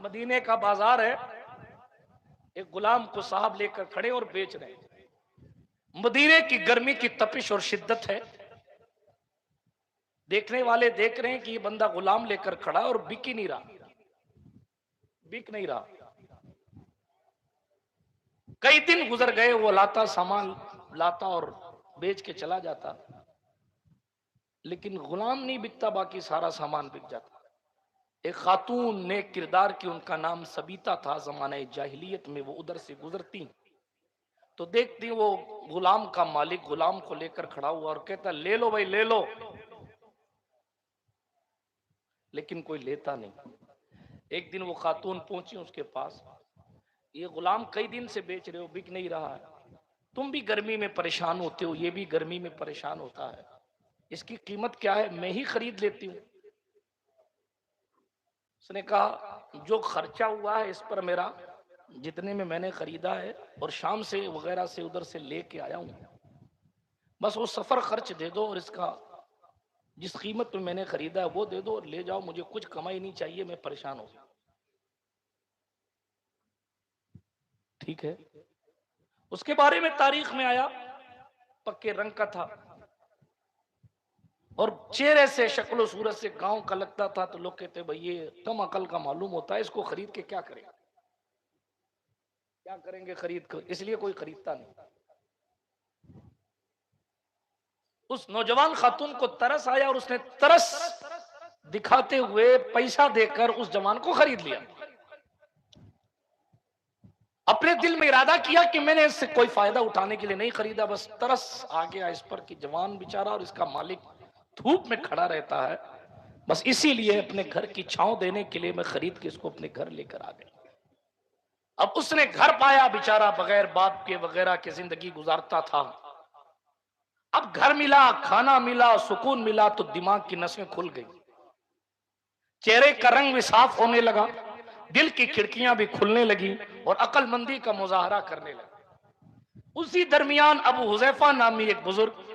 मदीने का बाजार है, एक गुलाम को साहब लेकर खड़े और बेच रहे हैं। मदीने की गर्मी की तपिश और शिद्दत है। देखने वाले देख रहे हैं कि ये बंदा गुलाम लेकर खड़ा है और बिक ही नहीं रहा, बिक नहीं रहा। कई दिन गुजर गए, वो लाता सामान लाता और बेच के चला जाता, लेकिन गुलाम नहीं बिकता, बाकी सारा सामान बिक जाता। एक खातून नेक किरदार की, उनका नाम सबीता था, जमाने जाहिलियत में वो उधर से गुजरती तो देखती वो गुलाम का मालिक गुलाम को लेकर खड़ा हुआ और कहता ले लो भाई ले लो, लेकिन कोई लेता नहीं। एक दिन वो खातून पहुंची उसके पास, ये गुलाम कई दिन से बेच रहे हो, बिक नहीं रहा है, तुम भी गर्मी में परेशान होते हो, ये भी गर्मी में परेशान होता है, इसकी कीमत क्या है, मैं ही खरीद लेती हूँ। उसने कहा जो खर्चा हुआ है इस पर मेरा, जितने में मैंने खरीदा है और शाम से वगैरह से उधर से लेके आया हूं, बस वो सफर खर्च दे दो और इसका जिस कीमत में मैंने खरीदा है वो दे दो और ले जाओ, मुझे कुछ कमाई नहीं चाहिए, मैं परेशान हो गया। ठीक है। उसके बारे में तारीख में आया, पक्के रंग का था और चेहरे से शक्ल सूरत से गांव का लगता था, तो लोग कहते भाई ये कम अकल का मालूम होता है, इसको खरीद के क्या करेंगे, क्या करेंगे खरीद कर, इसलिए कोई खरीदता नहीं। उस नौजवान खातून को तरस आया और उसने तरस दिखाते हुए पैसा देकर उस जवान को खरीद लिया। अपने दिल में इरादा किया कि मैंने इससे कोई फायदा उठाने के लिए नहीं खरीदा, बस तरस आ गया इस पर कि जवान बेचारा और इसका मालिक धूप में खड़ा रहता है, बस इसीलिए अपने घर की छांव देने के लिए मैं खरीद के इसको अपने घर लेकर आ गया। अब उसने घर पाया, बेचारा बगैर बाप के वगैरह की जिंदगी गुजारता था। अब घर मिला, खाना मिला, सुकून मिला, तो दिमाग की नसें खुल गई, चेहरे का रंग भी साफ होने लगा, दिल की खिड़कियां भी खुलने लगी और अक्लमंदी का मुजाहरा करने लगा। उसी दरमियान अबू हुजैफा नामी एक बुजुर्ग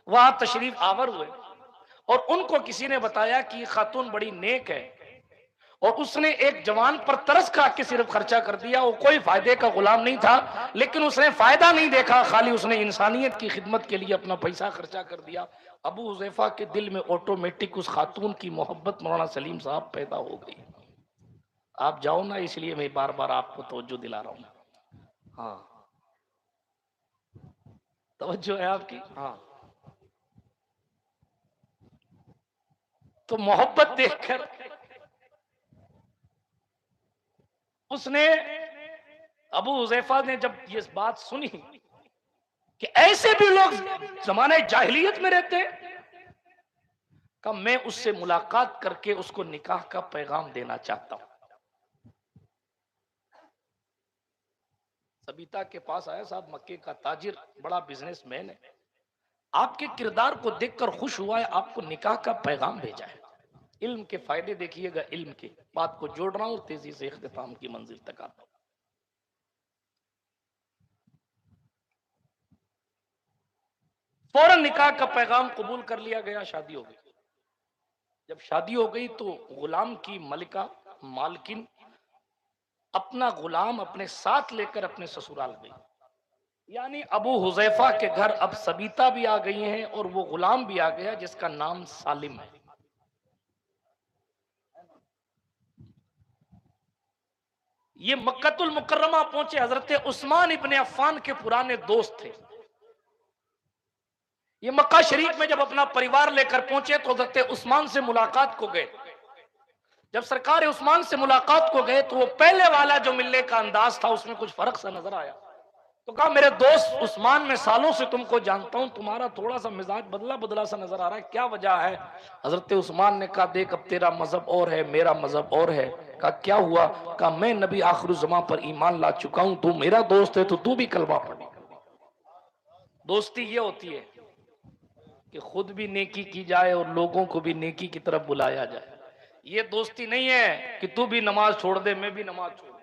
वहां तशरीफ आवर हुए और उनको किसी ने बताया कि खातून बड़ी नेक है और उसने एक जवान पर तरस खा के सिर्फ खर्चा कर दिया, वो कोई फायदे का गुलाम नहीं था, लेकिन उसने फायदा नहीं देखा, खाली उसने इंसानियत की खिदमत के लिए अपना पैसा खर्चा कर दिया। अबू हुजैफा के दिल में ऑटोमेटिक उस खातून की मोहब्बत मौलाना सलीम साहब पैदा हो गई। आप जाओ ना, इसलिए मैं बार बार आपको तवज्जो दिला रहा हूं। हाँ, तवज्जो है आपकी। हाँ, तो मोहब्बत देखकर उसने, अबू हुजैफा ने जब ये बात सुनी कि ऐसे भी लोग जमाने जाहिलियत में रहते, कब मैं उससे मुलाकात करके उसको निकाह का पैगाम देना चाहता हूं। सबीता के पास आया, साहब मक्के का ताजिर, बड़ा बिजनेसमैन है, आपके किरदार को देखकर खुश हुआ है, आपको निकाह का पैगाम भेजा है। इल्म के फायदे देखिएगा, इल्म की बात को जोड़ रहा हूं, तेजी से इख्तिताम की मंजिल तक आता हूं। फौरन निकाह का पैगाम कबूल कर लिया गया, शादी हो गई। जब शादी हो गई तो गुलाम की मलिका मालकिन अपना गुलाम अपने साथ लेकर अपने ससुराल गई, यानी अबू हुजैफा के घर अब सबीता भी आ गई हैं और वो गुलाम भी आ गया जिसका नाम सालिम है। ये मक्कतुल मुकर्रमा पहुंचे, हजरत उस्मान इब्ने अफ्फान के पुराने दोस्त थे। ये मक्का शरीफ में जब अपना परिवार लेकर पहुंचे तो हजरत उस्मान से मुलाकात को गए। जब सरकार उस्मान से मुलाकात को गए तो वो पहले वाला जो मिलने का अंदाज था उसमें कुछ फर्क सा नजर आया। तो कहा मेरे दोस्त उस्मान, मैं सालों से तुमको जानता हूं, तुम्हारा थोड़ा सा मिजाज बदला बदला सा नजर आ रहा है, क्या वजह है? हजरत उस्मान ने कहा देख, अब तेरा मजहब और है, मेरा मजहब और है। कहा क्या हुआ? कहा मैं नबी आखिरुज़्ज़मा पर ईमान ला चुका हूं, तू मेरा दोस्त है तो तू भी कलमा पढ़। दोस्ती ये होती है कि खुद भी नेकी की जाए और लोगों को भी नेकी की तरफ बुलाया जाए। ये दोस्ती नहीं है कि तू भी नमाज छोड़ दे मैं भी नमाज छोड़ दूं।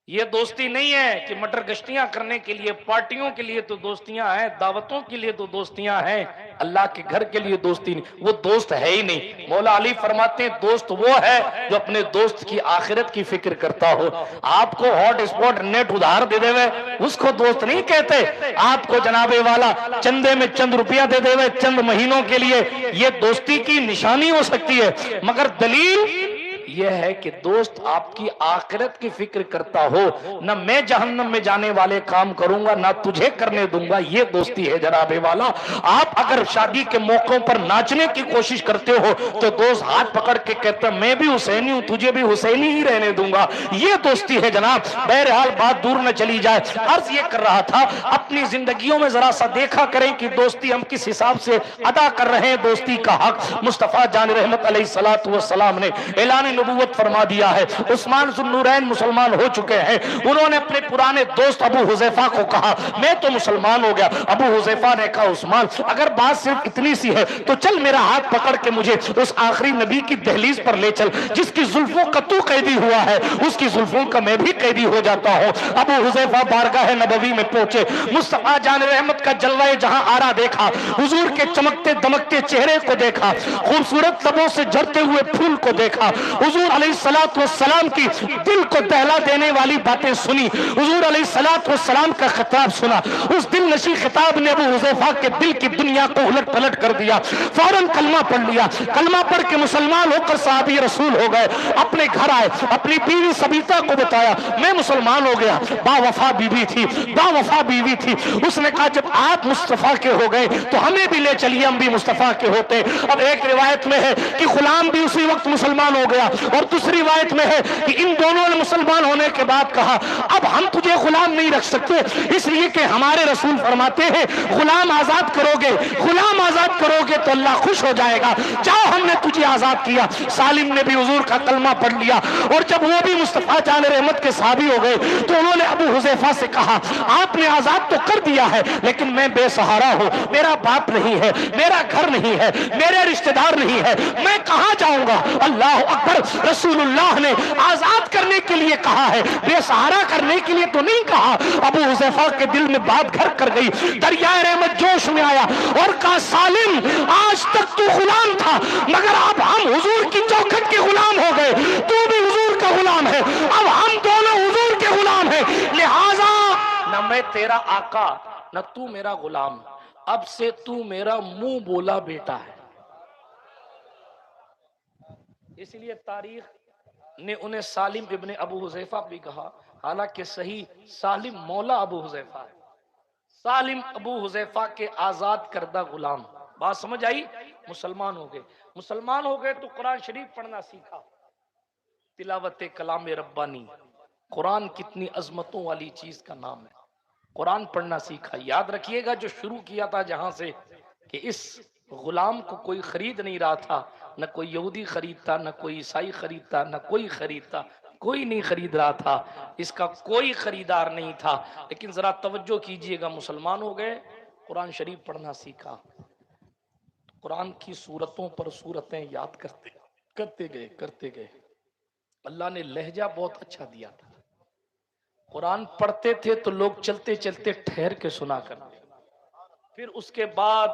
ये दोस्ती नहीं है कि मटर गश्तियां करने के लिए, पार्टियों के लिए तो दोस्तियां हैं, दावतों के लिए तो दोस्तियां हैं, अल्लाह के घर के लिए दोस्ती नहीं। वो दोस्त है ही नहीं। मौला अली फरमाते हैं दोस्त वो है जो अपने दोस्त की आखिरत की फिक्र करता हो। आपको हॉट स्पॉट नेट उधार दे देवे उसको दोस्त नहीं कहते। आपको जनाबे वाला चंदे में चंद रुपया दे देवे चंद महीनों के लिए, ये दोस्ती की निशानी हो सकती है, मगर दलील यह है कि दोस्त आपकी आखिरत की फिक्र करता हो। न मैं जहन्नम में जाने वाले काम करूंगा ना तुझे करने दूंगा, ये दोस्ती है जनाबे वाला। आप अगर शादी के मौकों पर नाचने की कोशिश करते हो तो दोस्त हाथ पकड़ के कहता मैं भी हुसैनी हूं, तुझे भी हुसैनी ही रहने दूंगा, ये दोस्ती है जनाब। बहरहाल बात दूर न चली जाए, अर्ज ये कर रहा था अपनी जिंदगियों में जरा सा देखा करें कि दोस्ती हम किस हिसाब से अदा कर रहे हैं। दोस्ती का हक मुस्तफा जान रहमत अलैहिस्सलातु वस्सलाम ने ऐलान नबूवत फरमा दिया है। उस्मान ज़ुन्नूरैन मुसलमान हो चुके हैं। उन्होंने अपने पुराने दोस्त अबू हुज़ैफा को कहा मैं तो मुसलमान हो गया। अबू हुज़ैफा ने कहा उस्मान अगर बात सिर्फ इतनी सी है तो चल मेरा हाथ पकड़ के मुझे उस आखिरी नबी की दहलीज पर ले चल जिसकी जुल्फों का तू कैदी हुआ है, उसकी जुल्फों का मैं भी कैदी हो जाता हूं। अबू हुज़ैफा बारगाह नबवी में पहुंचे, मुस्तफा जान रहमत का जलवा जहां आरा देखा, हुजूर के चमकते दमकते चेहरे को देखा, खूबसूरत लबों से झरते हुए फूल को देखा, हुजूर अलैहिस्सलातु वस्सलाम की दिल को दहला देने वाली बातें सुनी, हुजूर अलैहिस्सलातु वस्सलाम का खिताब सुना। उस दिल नशी खिताब ने अबू हुज़ैफा के दिल की दुनिया को उलट पलट कर दिया। फौरन कलमा पढ़ लिया, कलमा पढ़ के मुसलमान होकर सहाबी रसूल हो गए। अपने घर आए, अपनी बीवी सबीता को बताया मैं मुसलमान हो गया। बावफा बीवी थी, बावफा बीवी थी। उसने कहा जब आप मुस्तफा के हो गए तो हमें भी ले चलिए, हम भी मुस्तफा के होते। अब एक रिवायत में है कि गुलाम भी उसी वक्त मुसलमान हो गया और दूसरी रिवायत में है कि इन दोनों ने मुसलमान होने के बाद कहा अब हम तुझे गुलाम नहीं रख सकते, इसलिए कि हमारे रसूल फरमाते हैं गुलाम आजाद करोगे, गुलाम आजाद करोगे तो अल्लाह खुश हो जाएगा। जाओ हमने तुझे आजाद किया। सालिम ने भी हुजूर का कलमा पढ़ लिया और जब वो भी मुस्तफा जान रहमत के साहबी हो गए तो उन्होंने अबू हुज़ैफा से कहा आपने आजाद तो कर दिया है लेकिन मैं बेसहारा हूं, मेरा बाप नहीं है, मेरा घर नहीं है, मेरे रिश्तेदार नहीं है, मैं कहां जाऊंगा। अल्लाह अकबर, रसूलुल्लाह ने आजाद करने के लिए कहा है, बेसहारा करने के लिए तो नहीं कहा। अबू हुज़ैफा के दिल में बात घर कर गई, दरियाए रहमत जोश में आया और कहा सालिम आज तक तू गुलाम था मगर अब हम हुजूर की चौखट के गुलाम हो गए, तू भी हुजूर का गुलाम है, अब हम दोनों हुजूर के गुलाम हैं, लिहाजा न मैं तेरा आका न तू मेरा गुलाम, अब से तू मेरा मुंह बोला बेटा है। इसलिए तारीख ने उन्हें सालिम इब्ने अबू हुज़ैफा भी कहा, हालांकि सही सालिम मौला अबू हुज़ैफा है। सालिम अबू हुज़ैफा के आजाद करदा गुलाम। बात समझ आई? मुसलमान हो गए, मुसलमान हो गए तो कुरान शरीफ पढ़ना सीखा, तिलावत कलाम रब्बानी। कुरान कितनी अजमतों वाली चीज का नाम है, कुरान पढ़ना सीखा। याद रखिएगा जो शुरू किया था जहां से कि इस गुलाम को कोई खरीद नहीं रहा था, न कोई यहूदी खरीदता, न कोई ईसाई खरीदता, न कोई खरीदता, कोई नहीं खरीद रहा था, इसका कोई खरीदार नहीं था। लेकिन जरा तवज्जो कीजिएगा, मुसलमान हो गए, कुरान शरीफ पढ़ना सीखा, कुरान की सूरतों पर सूरतें याद करते गए। अल्लाह ने लहजा बहुत अच्छा दिया था, कुरान पढ़ते थे तो लोग चलते चलते ठहर के सुना करते। फिर उसके बाद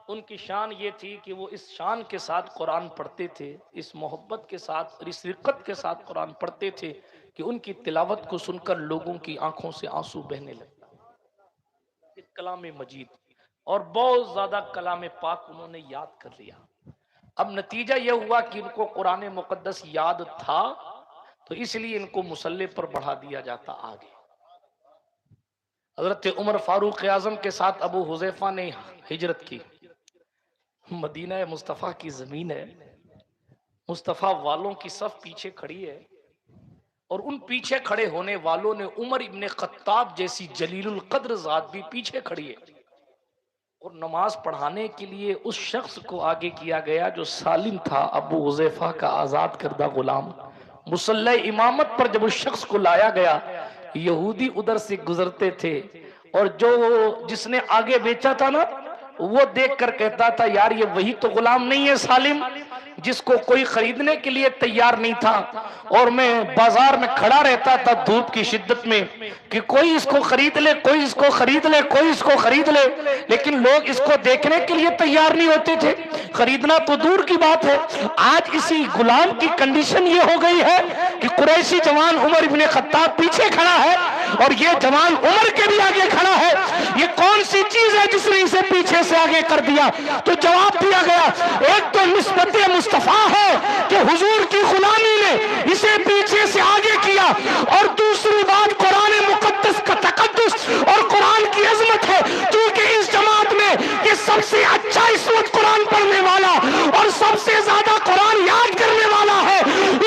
उनकी शान ये थी कि वो इस शान के साथ कुरान पढ़ते थे, इस मोहब्बत के साथ, इस रिक्कत के साथ कुरान पढ़ते थे कि उनकी तिलावत को सुनकर लोगों की आंखों से आंसू बहने लगता। कलाम मजीद और बहुत ज्यादा कलाम पाक उन्होंने याद कर लिया। अब नतीजा यह हुआ कि इनको कुरान मुकद्दस याद था तो इसलिए इनको मुसल्ले पर बढ़ा दिया जाता आगे। हजरत उमर फारूक आजम के साथ अबू हुज़ैफा ने हिजरत की। मदीना मुस्तफ़ा की जमीन है, मुस्तफ़ा वालों की सफ पीछे खड़ी है और उन पीछे खड़े होने वालों ने उमर इब्ने खत्ताब जैसी जलीलुल कद्र जात भी पीछे खड़ी है। और नमाज पढ़ाने के लिए उस शख्स को आगे किया गया जो सालिम था, अबू हुज़ैफा का आजाद करदा गुलाम। मुसल्ला इमामत पर जब उस शख्स को लाया गया, यहूदी उधर से गुजरते थे और जो जिसने आगे बेचा था ना, वो देख कर कहता था यार ये वही तो गुलाम नहीं है सालिम, जिसको कोई खरीदने के लिए तैयार नहीं था, और मैं बाजार में खड़ा रहता था धूप की शिद्दत में कि कोई इसको खरीद ले, कोई इसको खरीद ले, कोई इसको खरीद ले, लेकिन लोग इसको देखने के लिए तैयार नहीं होते थे, खरीदना तो दूर की बात है। आज इसी गुलाम की कंडीशन ये हो गई है कि कुरैशी जवान उमर इब्ने खत्ताब पीछे खड़ा है और ये जवान उमर के भी आगे खड़ा है। ये कौन सी चीज है जिसने इसे पीछे से आगे कर दिया? तो जवाब दिया गया, एक तो निस्बत मुस्तफा है कि हुजूर की गुलामी ने इसे पीछे से आगे किया, और दूसरी बात कुरान मुकद्दस का तकद्दुस और कुरान की अजमत है, क्योंकि इस जमात में ये सबसे अच्छा इस वक्त कुरान पढ़ने वाला और सबसे ज्यादा कुरान याद करने वाला है,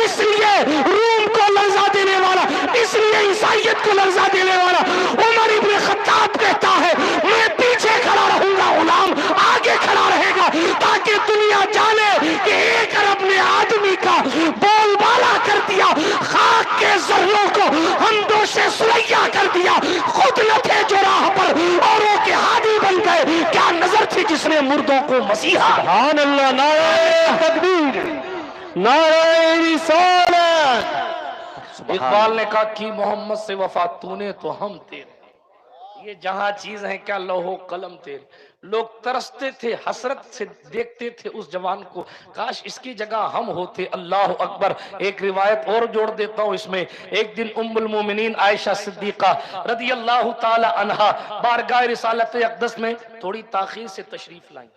इसलिए रूम को लर्जा देने वाला, इसलिए ईसाइयत को लर्जा देने वाला उमर इब्ने खत्ताब कहता है, मैं पीछे खड़ा रहूंगा, गुलाम आगे खड़ा रहेगा, ताकि दुनिया जाने कि एक अरब ने आदमी का बोलबाला कर दिया, खाक के जर्रों को हमदों से सुलैया कर दिया, खुद न थे जो राह पर औरों के हादी बन गए। क्या नजर थी जिसने मुर्दों को मसीहा। सुभान अल्लाह, नारे तकबीर, नारे रिसालत। इकबाल ने कहा कि मोहम्मद से वफा तूने तो हम तेरे, ये जहां चीज है क्या लौहो कलम तेरे। लोग तरसते थे, हसरत से देखते थे उस जवान को, काश इसकी जगह हम होते। अल्लाह अकबर। एक रिवायत और जोड़ देता हूं इसमें। एक दिन उम्मुल मोमिनीन आयशा सिद्दीका रदी अल्लाह ताला अन्हा बारगाह रिसालत अक़दस में थोड़ी ताखीर से तशरीफ लाई।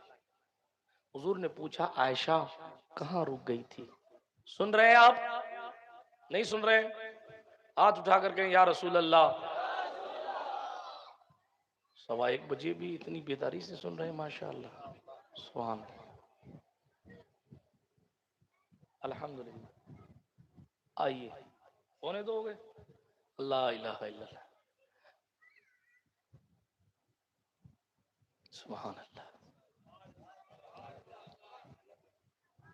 हुजूर ने पूछा, आयशा कहाँ रुक गई थी? सुन रहे हैं आप? नहीं सुन रहे? हाथ उठा कर कहें या रसूल अल्लाह। 1:15 बजे भी इतनी बेदारी से सुन रहे हैं, माशाअल्लाह, सुभान अल्हम्दुलिल्लाह। आइए, होने दोगे? अल्लाह इलाहा इल्लल्लाह, सुभान अल्लाह।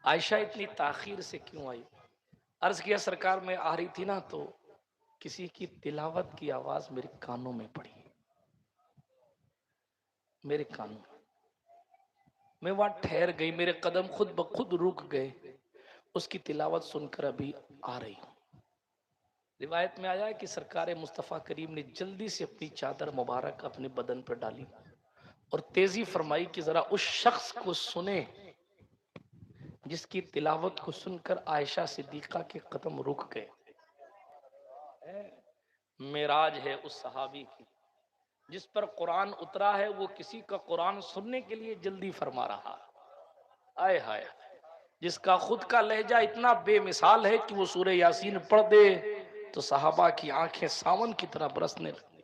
आयशा इतनी ताखीर से क्यों आई? अर्ज किया, सरकार में आ रही थी ना, तो किसी की तिलावत की आवाज मेरे कानों में पड़ी, मेरे कानों, मैं वहां ठहर गई, मेरे कदम खुद ब खुद रुक गए, उसकी तिलावत सुनकर अभी आ रही हूं। रिवायत में आया है कि सरकार मुस्तफ़ा करीम ने जल्दी से अपनी चादर मुबारक अपने बदन पर डाली और तेजी फरमाई कि जरा उस शख्स को सुने जिसकी तिलावत को सुनकर आयशा सिद्दीका के कदम रुक गए। मेराज है उस सहाबी की जिस पर कुरान उतरा है, वो किसी का कुरान सुनने के लिए जल्दी फरमा रहा। आए हाय, जिसका खुद का लहजा इतना बेमिसाल है कि वो सूरह यासीन पढ़ दे तो सहाबा की आंखें सावन की तरह बरसने लगती।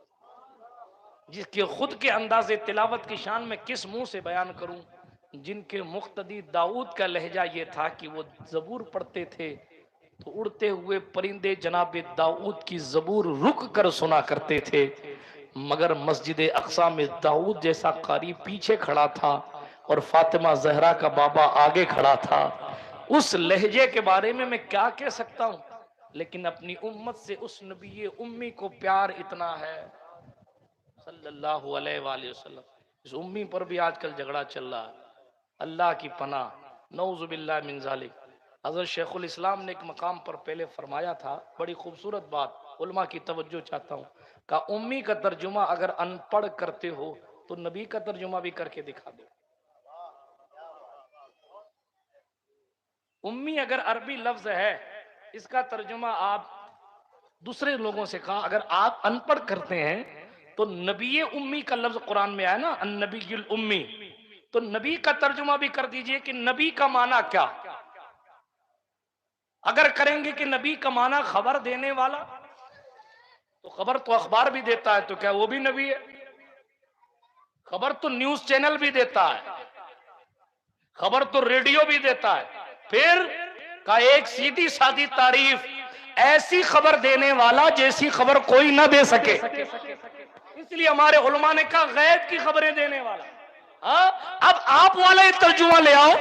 जिसके खुद के अंदाजे तिलावत की शान में किस मुंह से बयान करूं, जिनके मुक्तदी दाऊद का लहजा ये था कि वो जबूर पढ़ते थे तो उड़ते हुए परिंदे जनाब दाऊद की जबूर रुक कर सुना करते थे, मगर मस्जिद अक्सा में दाऊद जैसा कारी पीछे खड़ा था और फातिमा जहरा का बाबा आगे खड़ा था। उस लहजे के बारे में मैं क्या कह सकता हूं, लेकिन अपनी उम्मत से उस नबी उम्मी को प्यार इतना है सल्लल्लाहु अलैहि वसल्लम। इस उम्मी पर भी आजकल झगड़ा चल रहा है, अल्लाह की पनाह, नऊजुबिल्लाह मिन जालिक। हज़रत शेखुल इस्लाम ने एक मकाम पर पहले फरमाया था, बड़ी खूबसूरत बात, उलमा की तवज्जो चाहता हूँ, का उम्मी का तर्जुमा अगर अनपढ़ करते हो तो नबी का तर्जुमा भी करके दिखा दो। उम्मी अगर अरबी लफ्ज है, इसका तर्जुमा आप दूसरे लोगों से कहा, अगर आप अनपढ़ करते हैं तो नबी उम्मी का लफ्ज कुरान में आया ना, अन्नबीयुल उम्मी, तो नबी का तर्जुमा भी कर दीजिए कि नबी का माना क्या। अगर करेंगे कि नबी का माना खबर देने वाला, तो खबर तो अखबार भी देता है, तो क्या वो भी नबी है? खबर तो न्यूज चैनल भी देता है, खबर तो रेडियो भी देता है। फिर का एक सीधी सादी तारीफ, ऐसी खबर देने वाला जैसी खबर कोई ना दे सके। इसलिए हमारे उलमा ने कहा गैब की खबरें देने वाला। अब आप वाले तर्जुमा ले आओ,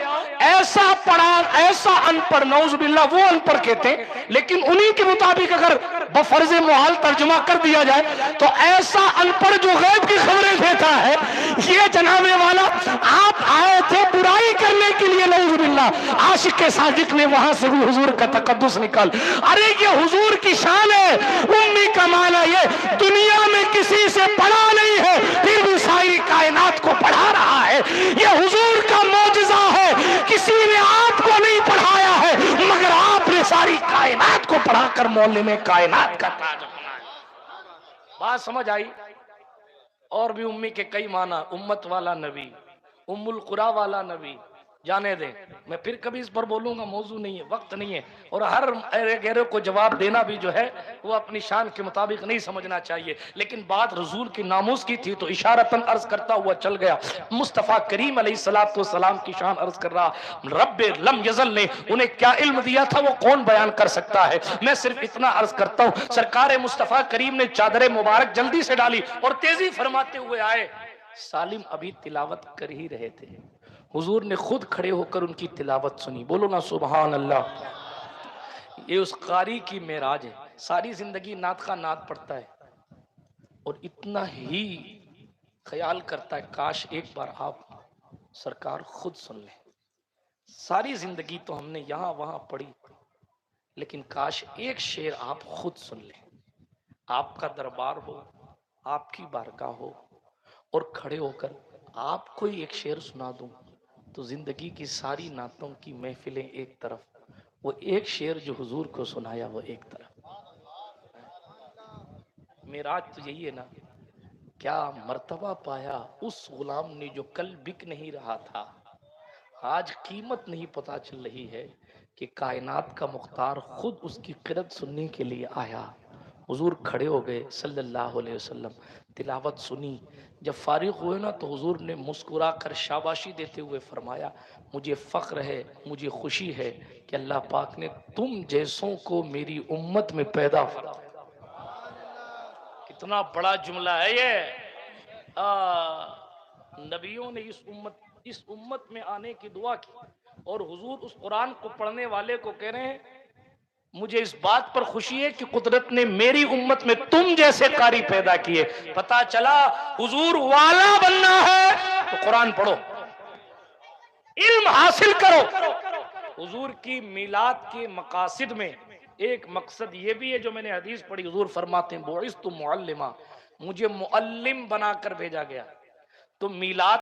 ऐसा पढ़ा, ऐसा अनपढ़, नौजुबिल्लाह, वो अनपढ़ कहते हैं, लेकिन उन्हीं के मुताबिक अगर बफर्ज़े मुहाल तर्जुमा कर दिया जाए तो ऐसा अनपढ़ जो गैब की खबरें देता है, ये जनाबे वाला। आप आए थे बुराई करने के लिए नऊजुबिल्लाह आशिक के सादिक ने वहां से भी हुजूर का तकद्दुस निकाल। अरे ये हुजूर की शान है। उम्मी का माना ये दुनिया में किसी से पढ़ा नहीं है फिर भी सारी कायनात को पढ़ा रहा है। ये हुजूर का मौजज़ा है। किसी ने आपको नहीं पढ़ाया है मगर आपने सारी कायनात को पढ़ाकर मौलिम कायनात का ताज बनाया। बात समझ आई? और भी उम्मी के कई माना, उम्मत वाला नबी, उम्मुल कुरा वाला नबी, जाने दें, मैं फिर कभी इस पर बोलूंगा, मौजू नहीं है, वक्त नहीं है। और हर गैरों को जवाब देना भी जो है वो अपनी शान के मुताबिक नहीं समझना चाहिए। लेकिन बात रसूल की नामूस की थी तो इशारतन अर्ज करता हुआ चल गया। मुस्तफ़ा करीम अलैहिस्सलाम की शान अर्ज कर रहा। रब्बे लम यज़ल ने उन्हें क्या इल्म दिया था वो कौन बयान कर सकता है। मैं सिर्फ इतना अर्ज करता हूँ, सरकार मुस्तफ़ा करीम ने चादर मुबारक जल्दी से डाली और तेजी फरमाते हुए आए। सालिम अभी तिलावत कर ही रहे थे, हुजूर ने खुद खड़े होकर उनकी तिलावत सुनी। बोलो ना सुभान अल्लाह। ये उस कारी की मेराज है। सारी जिंदगी नात का नात पढ़ता है और इतना ही ख्याल करता है काश एक बार आप सरकार खुद सुन लें। सारी जिंदगी तो हमने यहां वहां पढ़ी, लेकिन काश एक शेर आप खुद सुन लें। आपका दरबार हो, आपकी बारगाह हो और खड़े होकर आपको ही एक शेर सुना दूं तो जिंदगी की सारी नातों की महफिलें एक तरफ, वो एक शेर जो हुजूर को सुनाया वो एक तरफ। मेराज तो यही है ना। क्या मर्तबा पाया उस गुलाम ने जो कल बिक नहीं रहा था। आज कीमत नहीं पता चल रही है कि कायनात का मुख्तार खुद उसकी क़िरत सुनने के लिए आया। हुजूर खड़े हो गए सल्लल्लाहु अलैहि वसल्लम, तिलावत सुनी। जब फारिग हुए ना तो हुजूर ने मुस्कुरा कर शाबाशी देते हुए फरमाया, मुझे फ़ख्र है, मुझे खुशी है कि अल्लाह पाक ने तुम जैसों को मेरी उम्मत में पैदा फरमाया। कितना बड़ा जुमला है ये। नबियों ने इस उम्मत में आने की दुआ की और हुजूर उस कुरान को पढ़ने वाले को कह रहे हैं, मुझे इस बात पर खुशी है कि कुदरत ने मेरी उम्मत में तुम जैसे कारी पैदा किए। पता चला हुजूर वाला बनना है तो कुरान पढ़ो, इल्म हासिल करो। हुजूर की मिलाद के मकासिद में एक मकसद ये भी है जो मैंने हदीस पढ़ी, हुजूर फरमाते हैं बुइस्तु मुअल्लिमा, मुझे मुअल्लिम बनाकर भेजा गया। तो मिलाद